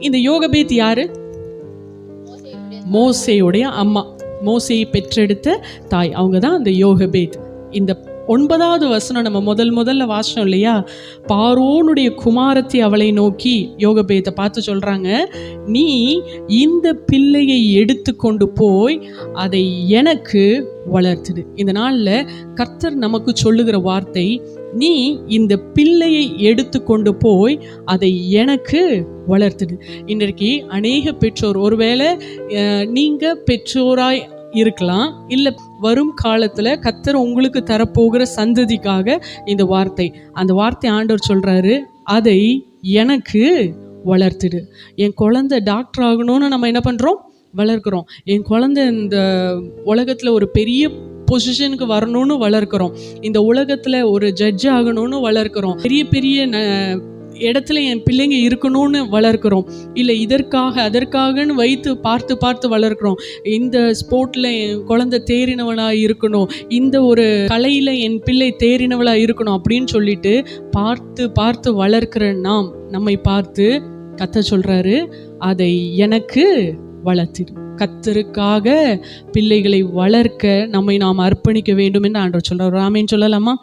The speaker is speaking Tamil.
இந்த யோகபேத் யாரு? மோசேயுடைய அம்மா, மோசேயை பெற்றெடுத்த தாய், அவங்க தான் அந்த யோகபேத். இந்த 9வது வசனம் நம்ம முதல்ல வாசம் இல்லையா, பார்வோனுடைய குமாரத்தி அவளை நோக்கி யோகபேத்தை பார்த்து சொல்றாங்க, நீ இந்த பிள்ளையை எடுத்து கொண்டு போய் அதை எனக்கு வளர்த்துடு. இந்த நாள்ல கர்த்தர் நமக்கு சொல்லுகிற வார்த்தை, நீ இந்த பிள்ளையை எடுத்து கொண்டு போய் அதை எனக்கு வளர்த்துடு. இன்றைக்கு அநேக பெற்றோர், ஒருவேளை நீங்க பெற்றோராய் இருக்கலாம், இல்லை வரும் காலத்துல கர்த்தர் உங்களுக்கு தரப்போகிற சந்ததிக்காக இந்த வார்த்தை, அந்த வார்த்தை ஆண்டவர் சொல்றாரு, அதை எனக்கு வளர்த்துடு. என் குழந்தை டாக்டர் ஆகணும்னு நம்ம என்ன பண்றோம், வளர்க்கிறோம். என் குழந்தை இந்த உலகத்துல ஒரு பெரிய பொசிஷனுக்கு வரணும்னு வளர்க்கிறோம். இந்த உலகத்துல ஒரு ஜட்ஜ் ஆகணும்னு வளர்க்கிறோம். பெரிய பெரிய இடத்துல என் பிள்ளைங்க இருக்கணும்னு வளர்க்கிறோம். இல்லை இதற்காக அதற்காகன்னு வைத்து பார்த்து வளர்க்கிறோம். இந்த ஸ்போர்ட்ல என் குழந்தை தேறினவளாக இருக்கணும், இந்த ஒரு கலையில என் பிள்ளை தேறினவளாக இருக்கணும் அப்படின்னு சொல்லிட்டு பார்த்து வளர்க்கிற நம்மை பார்த்து கர்த்தர் சொல்றாரு, அதை எனக்கு வளர்த்திடு. கர்த்தருக்காக பிள்ளைகளை வளர்க்க நம்மை நாம் அர்ப்பணிக்க வேண்டும் என்று ஆண்டவர் சொல்றார். ஆமென் சொல்லலாமா?